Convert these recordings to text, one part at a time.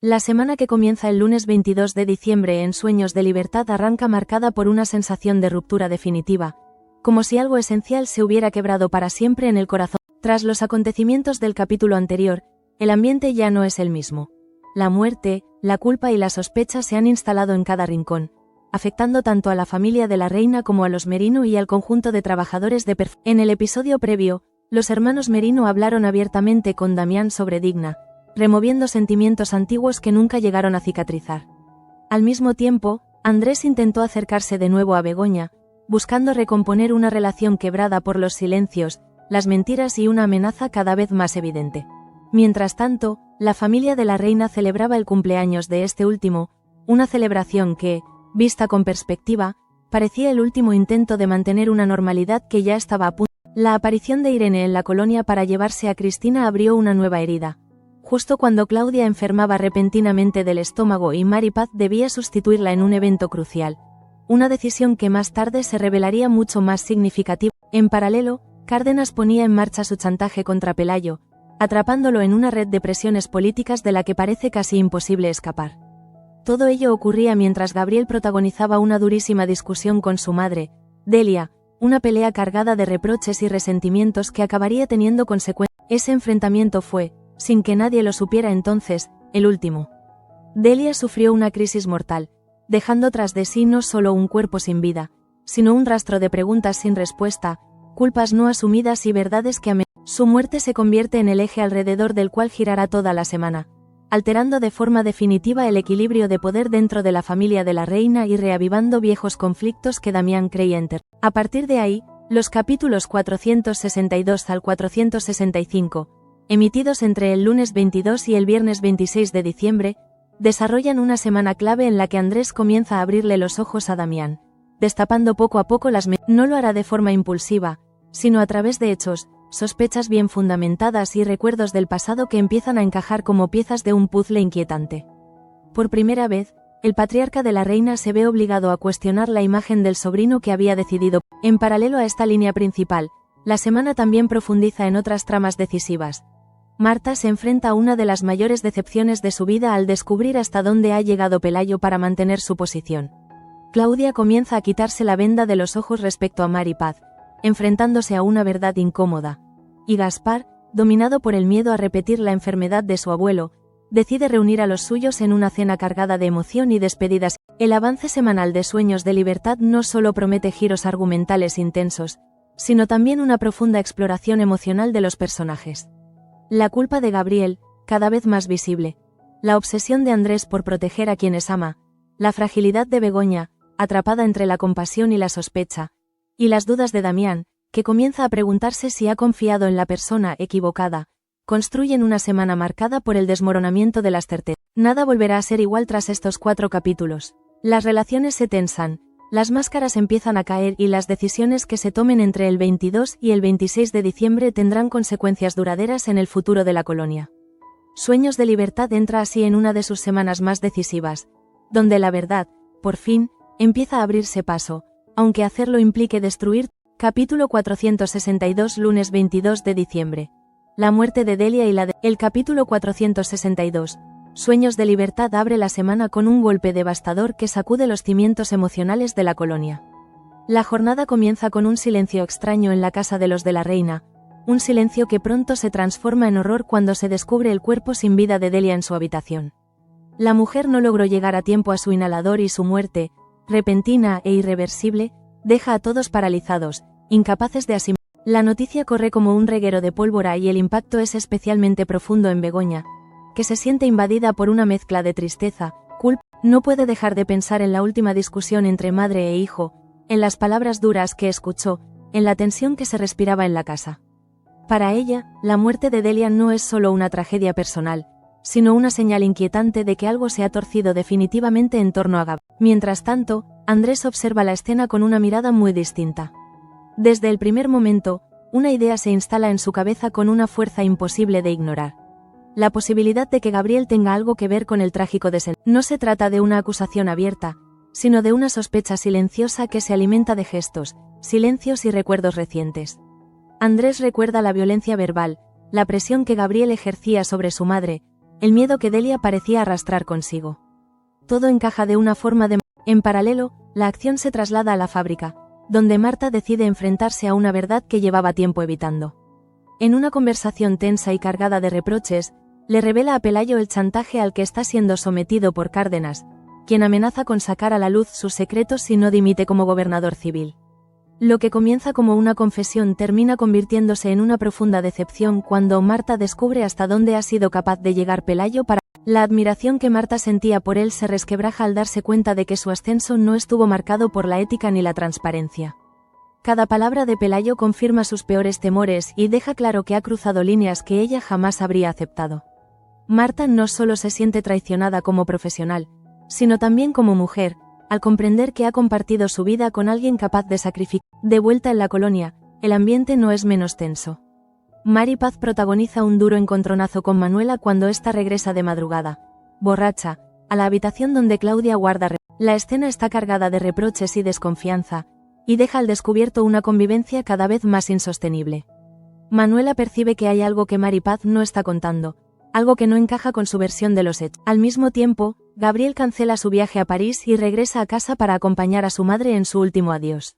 La semana que comienza el lunes 22 de diciembre en Sueños de Libertad arranca marcada por una sensación de ruptura definitiva, como si algo esencial se hubiera quebrado para siempre en el corazón. Tras los acontecimientos del capítulo anterior, el ambiente ya no es el mismo. La muerte, la culpa y la sospecha se han instalado en cada rincón, afectando tanto a la familia de la reina como a los Merino y al conjunto de trabajadores de perfume. En el episodio previo, los hermanos Merino hablaron abiertamente con Damián sobre Digna, removiendo sentimientos antiguos que nunca llegaron a cicatrizar. Al mismo tiempo, Andrés intentó acercarse de nuevo a Begoña, buscando recomponer una relación quebrada por los silencios, las mentiras y una amenaza cada vez más evidente. Mientras tanto, la familia de la reina celebraba el cumpleaños de este último, una celebración que, vista con perspectiva, parecía el último intento de mantener una normalidad que ya estaba a punto. La aparición de Irene en la colonia para llevarse a Cristina abrió una nueva herida. Justo cuando Claudia enfermaba repentinamente del estómago y Mari Paz debía sustituirla en un evento crucial, una decisión que más tarde se revelaría mucho más significativa. En paralelo, Cárdenas ponía en marcha su chantaje contra Pelayo, atrapándolo en una red de presiones políticas de la que parece casi imposible escapar. Todo ello ocurría mientras Gabriel protagonizaba una durísima discusión con su madre, Delia, una pelea cargada de reproches y resentimientos que acabaría teniendo consecuencias. Ese enfrentamiento fue, sin que nadie lo supiera entonces, el último. Delia sufrió una crisis mortal, dejando tras de sí no solo un cuerpo sin vida, sino un rastro de preguntas sin respuesta, culpas no asumidas y verdades que su muerte se convierte en el eje alrededor del cual girará toda la semana, alterando de forma definitiva el equilibrio de poder dentro de la familia de la reina y reavivando viejos conflictos que Damián creía enterrar. A partir de ahí, los capítulos 462 al 465, emitidos entre el lunes 22 y el viernes 26 de diciembre, desarrollan una semana clave en la que Andrés comienza a abrirle los ojos a Damián, destapando poco a poco las mentiras. No lo hará de forma impulsiva, sino a través de hechos, sospechas bien fundamentadas y recuerdos del pasado que empiezan a encajar como piezas de un puzzle inquietante. Por primera vez, el patriarca de la reina se ve obligado a cuestionar la imagen del sobrino que había decidido. En paralelo a esta línea principal, la semana también profundiza en otras tramas decisivas. Marta se enfrenta a una de las mayores decepciones de su vida al descubrir hasta dónde ha llegado Pelayo para mantener su posición. Claudia comienza a quitarse la venda de los ojos respecto a Mari Paz, enfrentándose a una verdad incómoda. Y Gaspar, dominado por el miedo a repetir la enfermedad de su abuelo, decide reunir a los suyos en una cena cargada de emoción y despedidas. El avance semanal de Sueños de Libertad no solo promete giros argumentales intensos, sino también una profunda exploración emocional de los personajes. La culpa de Gabriel, cada vez más visible, la obsesión de Andrés por proteger a quienes ama, la fragilidad de Begoña, atrapada entre la compasión y la sospecha, y las dudas de Damián, que comienza a preguntarse si ha confiado en la persona equivocada, construyen una semana marcada por el desmoronamiento de las certezas. Nada volverá a ser igual tras estos 4 capítulos. Las relaciones se tensan, las máscaras empiezan a caer y las decisiones que se tomen entre el 22 y el 26 de diciembre tendrán consecuencias duraderas en el futuro de la colonia. Sueños de Libertad entra así en una de sus semanas más decisivas, donde la verdad, por fin, empieza a abrirse paso, aunque hacerlo implique destruir. Capítulo 462 lunes 22 de diciembre. La muerte de Delia y El capítulo 462, Sueños de Libertad abre la semana con un golpe devastador que sacude los cimientos emocionales de la colonia. La jornada comienza con un silencio extraño en la casa de los de la reina, un silencio que pronto se transforma en horror cuando se descubre el cuerpo sin vida de Delia en su habitación. La mujer no logró llegar a tiempo a su inhalador y su muerte, repentina e irreversible, deja a todos paralizados, incapaces de asimilar. La noticia corre como un reguero de pólvora y el impacto es especialmente profundo en Begoña, que se siente invadida por una mezcla de tristeza, culpa. No puede dejar de pensar en la última discusión entre madre e hijo, en las palabras duras que escuchó, en la tensión que se respiraba en la casa. Para ella, la muerte de Delia no es solo una tragedia personal, sino una señal inquietante de que algo se ha torcido definitivamente en torno a Gab. Mientras tanto, Andrés observa la escena con una mirada muy distinta. Desde el primer momento, una idea se instala en su cabeza con una fuerza imposible de ignorar. La posibilidad de que Gabriel tenga algo que ver con el trágico desenlace. No se trata de una acusación abierta, sino de una sospecha silenciosa que se alimenta de gestos, silencios y recuerdos recientes. Andrés recuerda la violencia verbal, la presión que Gabriel ejercía sobre su madre, el miedo que Delia parecía arrastrar consigo. Todo encaja de una forma de... En paralelo, la acción se traslada a la fábrica, donde Marta decide enfrentarse a una verdad que llevaba tiempo evitando. En una conversación tensa y cargada de reproches, le revela a Pelayo el chantaje al que está siendo sometido por Cárdenas, quien amenaza con sacar a la luz sus secretos si no dimite como gobernador civil. Lo que comienza como una confesión termina convirtiéndose en una profunda decepción cuando Marta descubre hasta dónde ha sido capaz de llegar Pelayo para... La admiración que Marta sentía por él se resquebraja al darse cuenta de que su ascenso no estuvo marcado por la ética ni la transparencia. Cada palabra de Pelayo confirma sus peores temores y deja claro que ha cruzado líneas que ella jamás habría aceptado. Marta no solo se siente traicionada como profesional, sino también como mujer, al comprender que ha compartido su vida con alguien capaz de sacrificar. De vuelta en la colonia, el ambiente no es menos tenso. Mari Paz protagoniza un duro encontronazo con Manuela cuando ésta regresa de madrugada, borracha, a la habitación donde Claudia guarda. La escena está cargada de reproches y desconfianza, y deja al descubierto una convivencia cada vez más insostenible. Manuela percibe que hay algo que Mari Paz no está contando, algo que no encaja con su versión de los hechos. Al mismo tiempo, Gabriel cancela su viaje a París y regresa a casa para acompañar a su madre en su último adiós.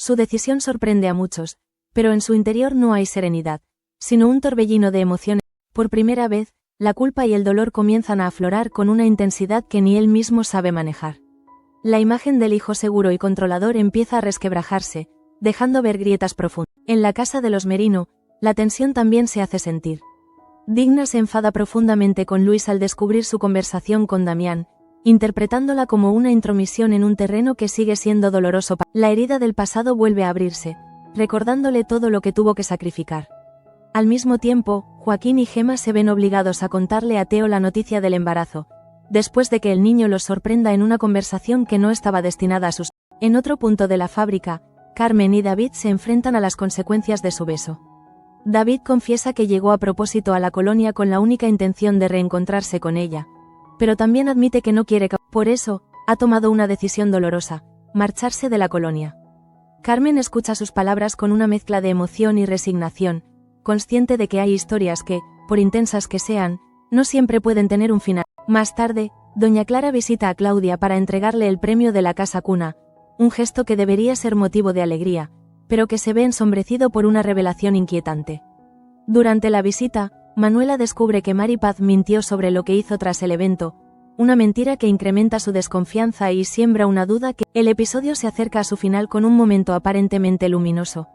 Su decisión sorprende a muchos, pero en su interior no hay serenidad, sino un torbellino de emociones. Por primera vez, la culpa y el dolor comienzan a aflorar con una intensidad que ni él mismo sabe manejar. La imagen del hijo seguro y controlador empieza a resquebrajarse, dejando ver grietas profundas. En la casa de los Merino, la tensión también se hace sentir. Digna se enfada profundamente con Luis al descubrir su conversación con Damián, interpretándola como una intromisión en un terreno que sigue siendo doloroso. La herida del pasado vuelve a abrirse, recordándole todo lo que tuvo que sacrificar. Al mismo tiempo, Joaquín y Gemma se ven obligados a contarle a Teo la noticia del embarazo, después de que el niño los sorprenda en una conversación que no estaba destinada a sus... En otro punto de la fábrica, Carmen y David se enfrentan a las consecuencias de su beso. David confiesa que llegó a propósito a la colonia con la única intención de reencontrarse con ella, pero también admite que no quiere... Por eso, ha tomado una decisión dolorosa, marcharse de la colonia. Carmen escucha sus palabras con una mezcla de emoción y resignación, consciente de que hay historias que, por intensas que sean, no siempre pueden tener un final. Más tarde, doña Clara visita a Claudia para entregarle el premio de la casa cuna, un gesto que debería ser motivo de alegría, pero que se ve ensombrecido por una revelación inquietante. Durante la visita, Manuela descubre que Mari Paz mintió sobre lo que hizo tras el evento, una mentira que incrementa su desconfianza y siembra una duda que... El episodio se acerca a su final con un momento aparentemente luminoso.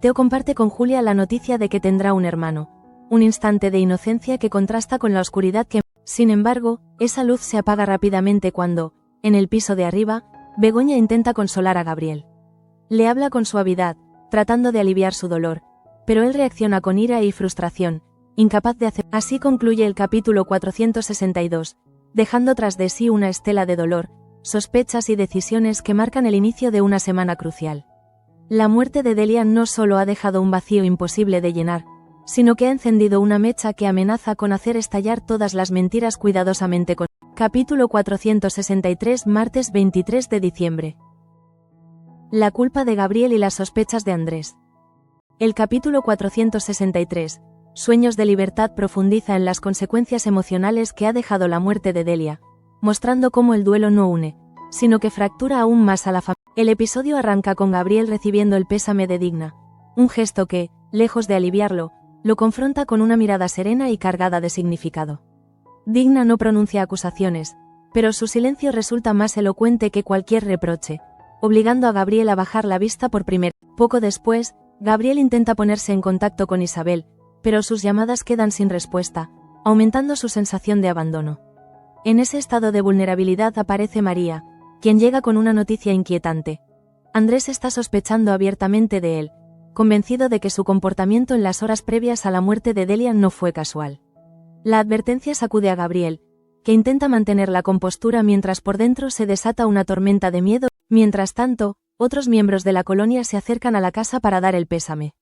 Teo comparte con Julia la noticia de que tendrá un hermano, un instante de inocencia que contrasta con la oscuridad que... Sin embargo, esa luz se apaga rápidamente cuando, en el piso de arriba, Begoña intenta consolar a Gabriel. Le habla con suavidad, tratando de aliviar su dolor, pero él reacciona con ira y frustración, incapaz de hacer... Así concluye el capítulo 462, dejando tras de sí una estela de dolor, sospechas y decisiones que marcan el inicio de una semana crucial. La muerte de Delia no solo ha dejado un vacío imposible de llenar, sino que ha encendido una mecha que amenaza con hacer estallar todas las mentiras cuidadosamente con... Capítulo 463, martes 23 de diciembre. La culpa de Gabriel y las sospechas de Andrés. El capítulo 463, Sueños de libertad, profundiza en las consecuencias emocionales que ha dejado la muerte de Delia, mostrando cómo el duelo no une, sino que fractura aún más a la familia. El episodio arranca con Gabriel recibiendo el pésame de Digna, un gesto que, lejos de aliviarlo, lo confronta con una mirada serena y cargada de significado. Digna no pronuncia acusaciones, pero su silencio resulta más elocuente que cualquier reproche, obligando a Gabriel a bajar la vista por primera vez. Poco después, Gabriel intenta ponerse en contacto con Isabel, pero sus llamadas quedan sin respuesta, aumentando su sensación de abandono. En ese estado de vulnerabilidad aparece María, quien llega con una noticia inquietante. Andrés está sospechando abiertamente de él, convencido de que su comportamiento en las horas previas a la muerte de Delia no fue casual. La advertencia sacude a Gabriel, que intenta mantener la compostura mientras por dentro se desata una tormenta de miedo. Mientras tanto, otros miembros de la colonia se acercan a la casa para dar el pésame.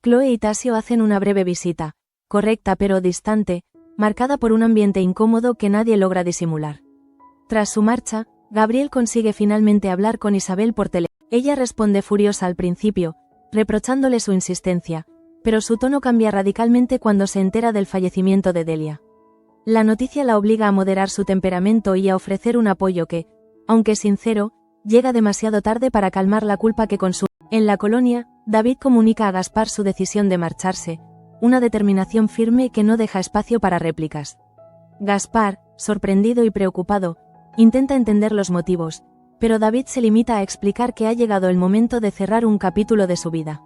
Chloe y Tasio hacen una breve visita, correcta pero distante, marcada por un ambiente incómodo que nadie logra disimular. Tras su marcha, Gabriel consigue finalmente hablar con Isabel por teléfono. Ella responde furiosa al principio, reprochándole su insistencia, pero su tono cambia radicalmente cuando se entera del fallecimiento de Delia. La noticia la obliga a moderar su temperamento y a ofrecer un apoyo que, aunque sincero, llega demasiado tarde para calmar la culpa que consume. En la colonia, David comunica a Gaspar su decisión de marcharse, una determinación firme que no deja espacio para réplicas. Gaspar, sorprendido y preocupado, intenta entender los motivos, pero David se limita a explicar que ha llegado el momento de cerrar un capítulo de su vida.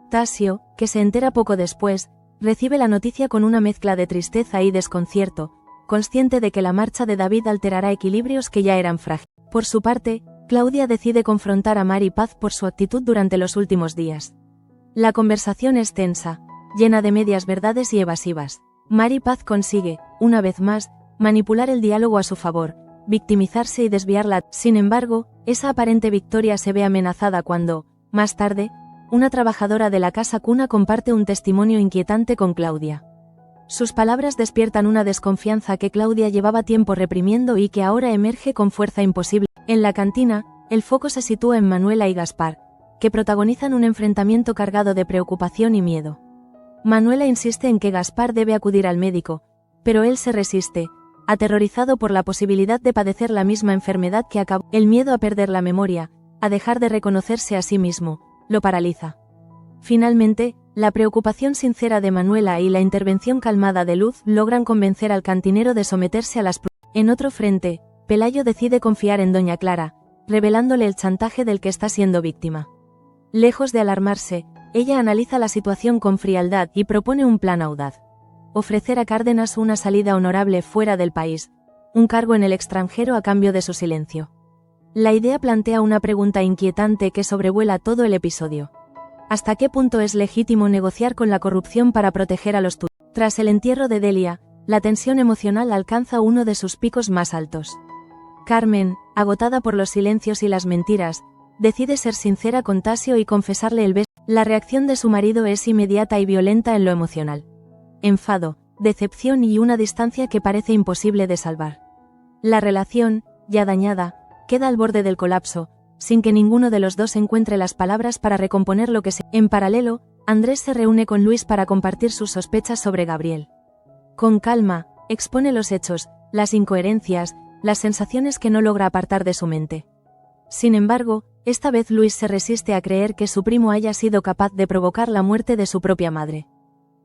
Tasio, que se entera poco después, recibe la noticia con una mezcla de tristeza y desconcierto, consciente de que la marcha de David alterará equilibrios que ya eran frágiles. Por su parte, Claudia decide confrontar a Mari Paz por su actitud durante los últimos días. La conversación es tensa, llena de medias verdades y evasivas. Mari Paz consigue, una vez más, manipular el diálogo a su favor, victimizarse y desviarla. Sin embargo, esa aparente victoria se ve amenazada cuando, más tarde, una trabajadora de la casa cuna comparte un testimonio inquietante con Claudia. Sus palabras despiertan una desconfianza que Claudia llevaba tiempo reprimiendo y que ahora emerge con fuerza imposible. En la cantina, el foco se sitúa en Manuela y Gaspar, que protagonizan un enfrentamiento cargado de preocupación y miedo. Manuela insiste en que Gaspar debe acudir al médico, pero él se resiste, aterrorizado por la posibilidad de padecer la misma enfermedad que acabó. El miedo a perder la memoria, a dejar de reconocerse a sí mismo, lo paraliza. Finalmente, la preocupación sincera de Manuela y la intervención calmada de Luz logran convencer al cantinero de someterse a las pruebas. En otro frente, Pelayo decide confiar en Doña Clara, revelándole el chantaje del que está siendo víctima. Lejos de alarmarse, ella analiza la situación con frialdad y propone un plan audaz. Ofrecer a Cárdenas una salida honorable fuera del país, un cargo en el extranjero a cambio de su silencio. La idea plantea una pregunta inquietante que sobrevuela todo el episodio. ¿Hasta qué punto es legítimo negociar con la corrupción para proteger a los tuyos? Tras el entierro de Delia, la tensión emocional alcanza uno de sus picos más altos. Carmen, agotada por los silencios y las mentiras, decide ser sincera con Tasio y confesarle el beso. La reacción de su marido es inmediata y violenta en lo emocional. Enfado, decepción y una distancia que parece imposible de salvar. La relación, ya dañada, queda al borde del colapso, sin que ninguno de los dos encuentre las palabras para recomponer lo que se... En paralelo, Andrés se reúne con Luis para compartir sus sospechas sobre Gabriel. Con calma, expone los hechos, las incoherencias, las sensaciones que no logra apartar de su mente. Sin embargo, esta vez Luis se resiste a creer que su primo haya sido capaz de provocar la muerte de su propia madre.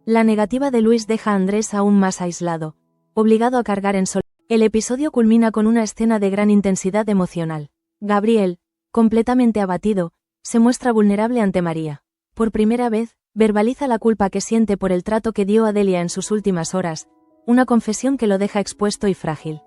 La negativa de Luis deja a Andrés aún más aislado, obligado a cargar en soledad. El episodio culmina con una escena de gran intensidad emocional. Gabriel, completamente abatido, se muestra vulnerable ante María. Por primera vez, verbaliza la culpa que siente por el trato que dio a Delia en sus últimas horas, una confesión que lo deja expuesto y frágil.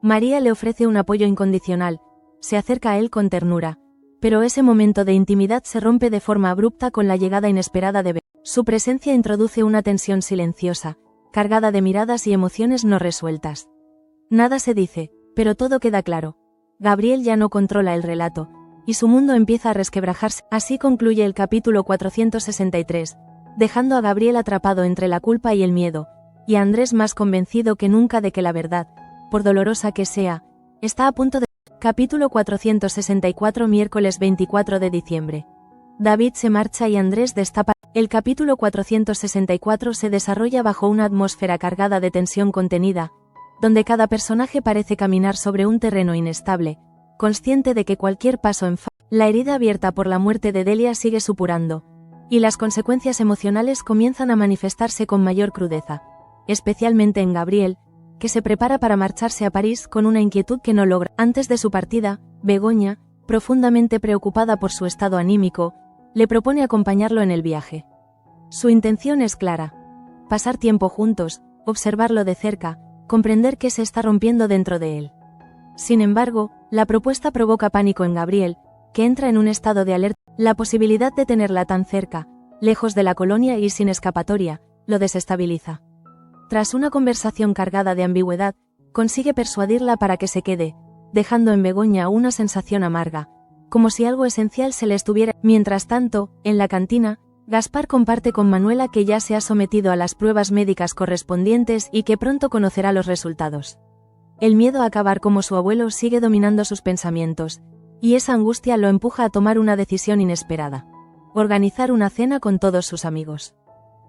María le ofrece un apoyo incondicional, se acerca a él con ternura, pero ese momento de intimidad se rompe de forma abrupta con la llegada inesperada de Bea. Su presencia introduce una tensión silenciosa, cargada de miradas y emociones no resueltas. Nada se dice, pero todo queda claro. Gabriel ya no controla el relato, y su mundo empieza a resquebrajarse. Así concluye el capítulo 463, dejando a Gabriel atrapado entre la culpa y el miedo, y a Andrés más convencido que nunca de que la verdad, por dolorosa que sea, está a punto de... Capítulo 464 miércoles 24 de diciembre. David se marcha y Andrés destapa. El capítulo 464 se desarrolla bajo una atmósfera cargada de tensión contenida, donde cada personaje parece caminar sobre un terreno inestable, consciente de que cualquier paso en falso. La herida abierta por la muerte de Delia sigue supurando, y las consecuencias emocionales comienzan a manifestarse con mayor crudeza, especialmente en Gabriel, que se prepara para marcharse a París con una inquietud que no logra. Antes de su partida, Begoña, profundamente preocupada por su estado anímico, le propone acompañarlo en el viaje. Su intención es clara: pasar tiempo juntos, observarlo de cerca, comprender qué se está rompiendo dentro de él. Sin embargo, la propuesta provoca pánico en Gabriel, que entra en un estado de alerta. La posibilidad de tenerla tan cerca, lejos de la colonia y sin escapatoria, lo desestabiliza. Tras una conversación cargada de ambigüedad, consigue persuadirla para que se quede, dejando en Begoña una sensación amarga, como si algo esencial se le estuviera. Mientras tanto, en la cantina, Gaspar comparte con Manuela que ya se ha sometido a las pruebas médicas correspondientes y que pronto conocerá los resultados. El miedo a acabar como su abuelo sigue dominando sus pensamientos, y esa angustia lo empuja a tomar una decisión inesperada: organizar una cena con todos sus amigos.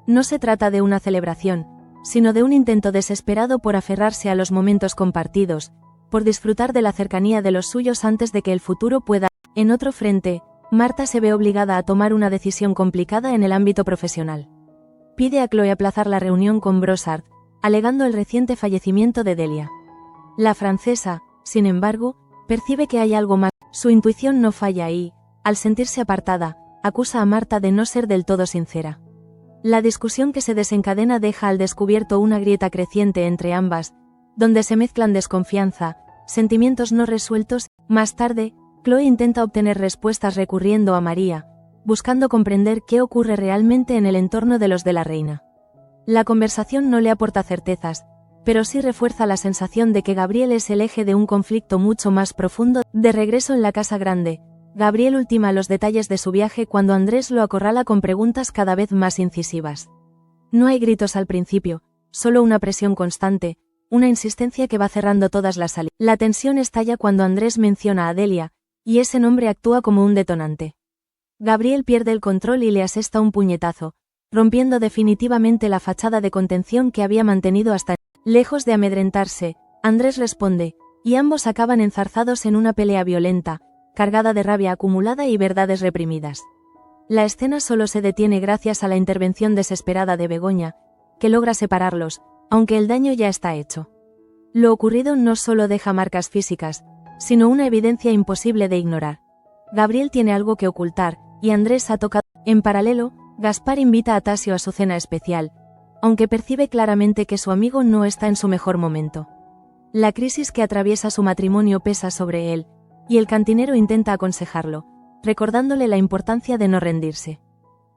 No se trata de una celebración, sino de un intento desesperado por aferrarse a los momentos compartidos, por disfrutar de la cercanía de los suyos antes de que el futuro pueda. En otro frente, Marta se ve obligada a tomar una decisión complicada en el ámbito profesional. Pide a Chloe aplazar la reunión con Brossard, alegando el reciente fallecimiento de Delia. La francesa, sin embargo, percibe que hay algo más. Su intuición no falla y, al sentirse apartada, acusa a Marta de no ser del todo sincera. La discusión que se desencadena deja al descubierto una grieta creciente entre ambas, donde se mezclan desconfianza, sentimientos no resueltos. Más tarde, Chloe intenta obtener respuestas recurriendo a María, buscando comprender qué ocurre realmente en el entorno de los de la reina. La conversación no le aporta certezas, pero sí refuerza la sensación de que Gabriel es el eje de un conflicto mucho más profundo. De regreso en la casa grande, Gabriel ultima los detalles de su viaje cuando Andrés lo acorrala con preguntas cada vez más incisivas. No hay gritos al principio, solo una presión constante, una insistencia que va cerrando todas las salidas. La tensión estalla cuando Andrés menciona a Delia, y ese nombre actúa como un detonante. Gabriel pierde el control y le asesta un puñetazo, rompiendo definitivamente la fachada de contención que había mantenido hasta. Lejos de amedrentarse, Andrés responde, y ambos acaban enzarzados en una pelea violenta, cargada de rabia acumulada y verdades reprimidas. La escena solo se detiene gracias a la intervención desesperada de Begoña, que logra separarlos, aunque el daño ya está hecho. Lo ocurrido no solo deja marcas físicas, sino una evidencia imposible de ignorar. Gabriel tiene algo que ocultar, y Andrés ha tocado. En paralelo, Gaspar invita a Tasio a su cena especial, aunque percibe claramente que su amigo no está en su mejor momento. La crisis que atraviesa su matrimonio pesa sobre él, y el cantinero intenta aconsejarlo, recordándole la importancia de no rendirse.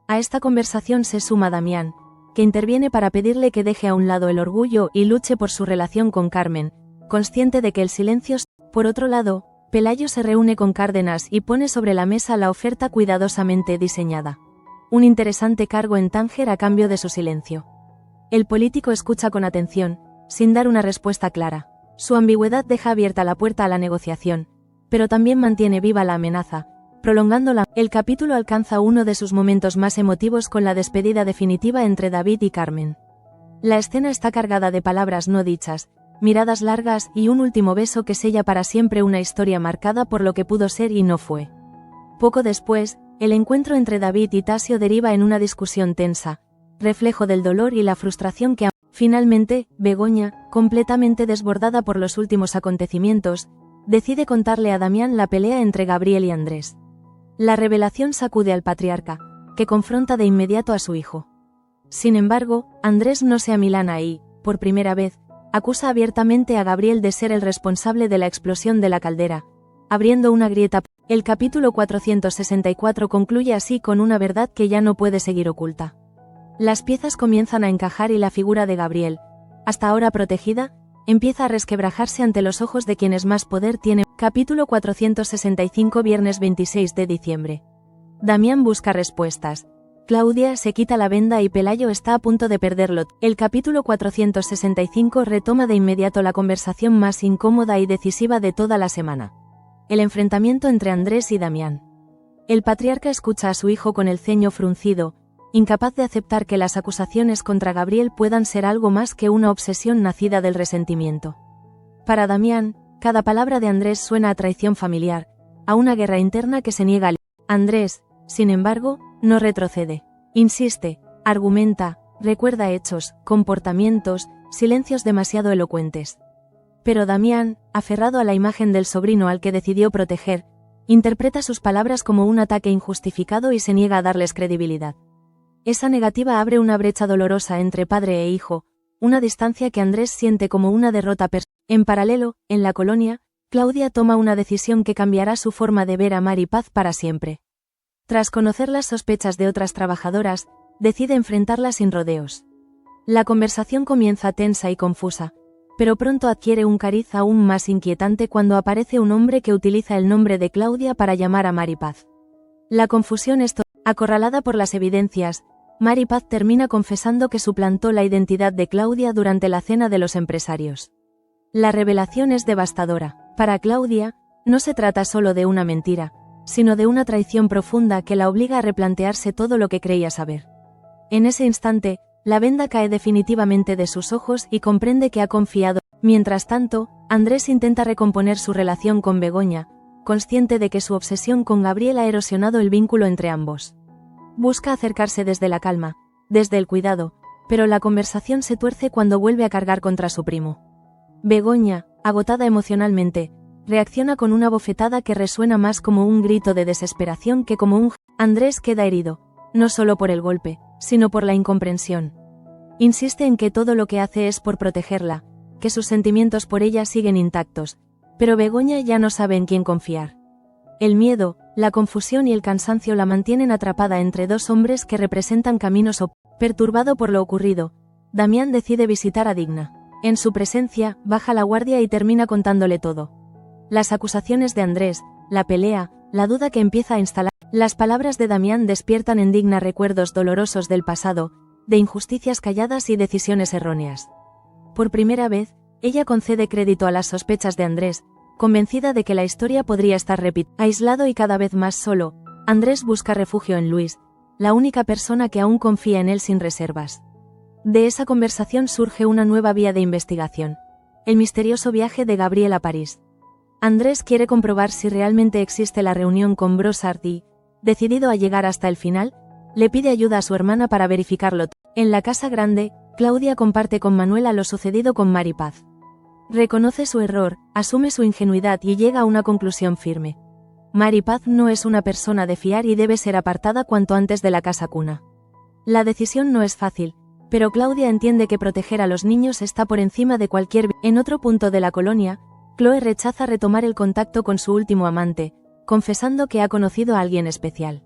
A esta conversación se suma Damián, que interviene para pedirle que deje a un lado el orgullo y luche por su relación con Carmen, consciente de que el silencio. Por otro lado, Pelayo se reúne con Cárdenas y pone sobre la mesa la oferta cuidadosamente diseñada. Un interesante cargo en Tánger a cambio de su silencio. El político escucha con atención, sin dar una respuesta clara. Su ambigüedad deja abierta la puerta a la negociación, pero también mantiene viva la amenaza, prolongándola. El capítulo alcanza uno de sus momentos más emotivos con la despedida definitiva entre David y Carmen. La escena está cargada de palabras no dichas, miradas largas y un último beso que sella para siempre una historia marcada por lo que pudo ser y no fue. Poco después, el encuentro entre David y Tasio deriva en una discusión tensa, reflejo del dolor y la frustración que. Finalmente, Begoña, completamente desbordada por los últimos acontecimientos, decide contarle a Damián la pelea entre Gabriel y Andrés. La revelación sacude al patriarca, que confronta de inmediato a su hijo. Sin embargo, Andrés no se amilana y, por primera vez, acusa abiertamente a Gabriel de ser el responsable de la explosión de la caldera, abriendo una grieta. El capítulo 464 concluye así con una verdad que ya no puede seguir oculta. Las piezas comienzan a encajar y la figura de Gabriel, hasta ahora protegida, empieza a resquebrajarse ante los ojos de quienes más poder tienen. Capítulo 465 Viernes 26 de diciembre. Damián busca respuestas. Claudia se quita la venda y Pelayo está a punto de perderlo. El capítulo 465 retoma de inmediato la conversación más incómoda y decisiva de toda la semana. El enfrentamiento entre Andrés y Damián. El patriarca escucha a su hijo con el ceño fruncido, incapaz de aceptar que las acusaciones contra Gabriel puedan ser algo más que una obsesión nacida del resentimiento. Para Damián, cada palabra de Andrés suena a traición familiar, a una guerra interna que se niega. Andrés, sin embargo, no retrocede. Insiste, argumenta, recuerda hechos, comportamientos, silencios demasiado elocuentes. Pero Damián, aferrado a la imagen del sobrino al que decidió proteger, interpreta sus palabras como un ataque injustificado y se niega a darles credibilidad. Esa negativa abre una brecha dolorosa entre padre e hijo, una distancia que Andrés siente como una derrota personal. En paralelo, en la colonia, Claudia toma una decisión que cambiará su forma de ver a Mar y Paz para siempre. Tras conocer las sospechas de otras trabajadoras, decide enfrentarlas sin rodeos. La conversación comienza tensa y confusa, pero pronto adquiere un cariz aún más inquietante cuando aparece un hombre que utiliza el nombre de Claudia para llamar a Mar y Paz. La confusión es total. Acorralada por las evidencias, Mar y Paz termina confesando que suplantó la identidad de Claudia durante la cena de los empresarios. La revelación es devastadora. Para Claudia, no se trata solo de una mentira, sino de una traición profunda que la obliga a replantearse todo lo que creía saber. En ese instante, La venda cae definitivamente de sus ojos y comprende que ha confiado. Mientras tanto, Andrés intenta recomponer su relación con Begoña, consciente de que su obsesión con Gabriel ha erosionado el vínculo entre ambos. Busca acercarse desde la calma, desde el cuidado, pero la conversación se tuerce cuando vuelve a cargar contra su primo. Begoña, agotada emocionalmente, reacciona con una bofetada que resuena más como un grito de desesperación que como un... Andrés queda herido, no solo por el golpe, sino por la incomprensión. Insiste en que todo lo que hace es por protegerla, que sus sentimientos por ella siguen intactos, pero Begoña ya no sabe en quién confiar. El miedo, la confusión y el cansancio la mantienen atrapada entre dos hombres que representan caminos opuestos. Perturbado por lo ocurrido, Damián decide visitar a Digna. En su presencia, baja la guardia y termina contándole todo. Las acusaciones de Andrés, la pelea, la duda que empieza a instalar. Las palabras de Damián despiertan en Digna recuerdos dolorosos del pasado, de injusticias calladas y decisiones erróneas. Por primera vez, ella concede crédito a las sospechas de Andrés, convencida de que la historia podría estar repetida. Aislado y cada vez más solo, Andrés busca refugio en Luis, la única persona que aún confía en él sin reservas. De esa conversación surge una nueva vía de investigación: el misterioso viaje de Gabriel a París. Andrés quiere comprobar si realmente existe la reunión con Brossard y, decidido a llegar hasta el final, le pide ayuda a su hermana para verificarlo. En la casa grande, Claudia comparte con Manuela lo sucedido con Mari Paz. Reconoce su error, asume su ingenuidad y llega a una conclusión firme. Mari Paz no es una persona de fiar y debe ser apartada cuanto antes de la casa cuna. La decisión no es fácil, pero Claudia entiende que proteger a los niños está por encima de cualquier... En otro punto de la colonia, Chloe rechaza retomar el contacto con su último amante, confesando que ha conocido a alguien especial.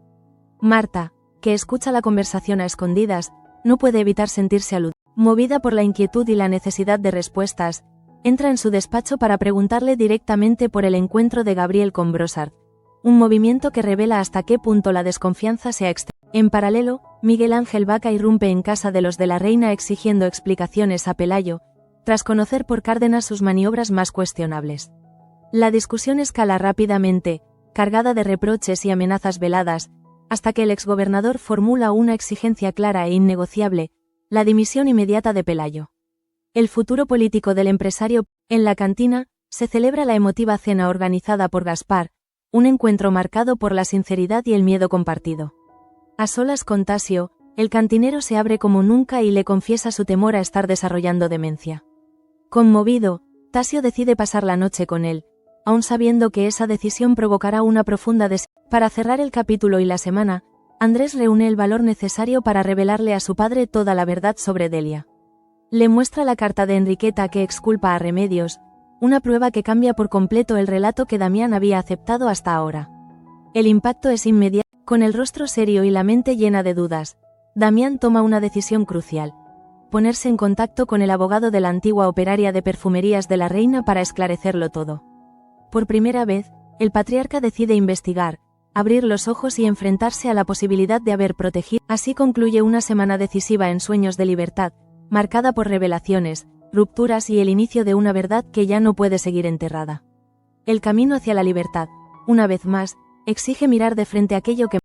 Marta, que escucha la conversación a escondidas, no puede evitar sentirse aludida. Movida por la inquietud y la necesidad de respuestas, entra en su despacho para preguntarle directamente por el encuentro de Gabriel con Brossard, un movimiento que revela hasta qué punto la desconfianza se ha extendido. En paralelo, Miguel Ángel Vaca irrumpe en casa de los de la Reina exigiendo explicaciones a Pelayo, tras conocer por Cárdenas sus maniobras más cuestionables. La discusión escala rápidamente, cargada de reproches y amenazas veladas, hasta que el exgobernador formula una exigencia clara e innegociable: la dimisión inmediata de Pelayo. El futuro político del empresario. En la cantina, se celebra la emotiva cena organizada por Gaspar, un encuentro marcado por la sinceridad y el miedo compartido. A solas con Tasio, el cantinero se abre como nunca y le confiesa su temor a estar desarrollando demencia. Conmovido, Tasio decide pasar la noche con él, aun sabiendo que esa decisión provocará una profunda Para cerrar el capítulo y la semana, Andrés reúne el valor necesario para revelarle a su padre toda la verdad sobre Delia. Le muestra la carta de Enriqueta que exculpa a Remedios, una prueba que cambia por completo el relato que Damián había aceptado hasta ahora. El impacto es inmediato. Con el rostro serio y la mente llena de dudas, Damián toma una decisión crucial: ponerse en contacto con el abogado de la antigua operaria de perfumerías de la Reina para esclarecerlo todo. Por primera vez, el patriarca decide investigar, abrir los ojos y enfrentarse a la posibilidad de haber protegido. Así concluye una semana decisiva en Sueños de Libertad, marcada por revelaciones, rupturas y el inicio de una verdad que ya no puede seguir enterrada. El camino hacia la libertad, una vez más, exige mirar de frente aquello que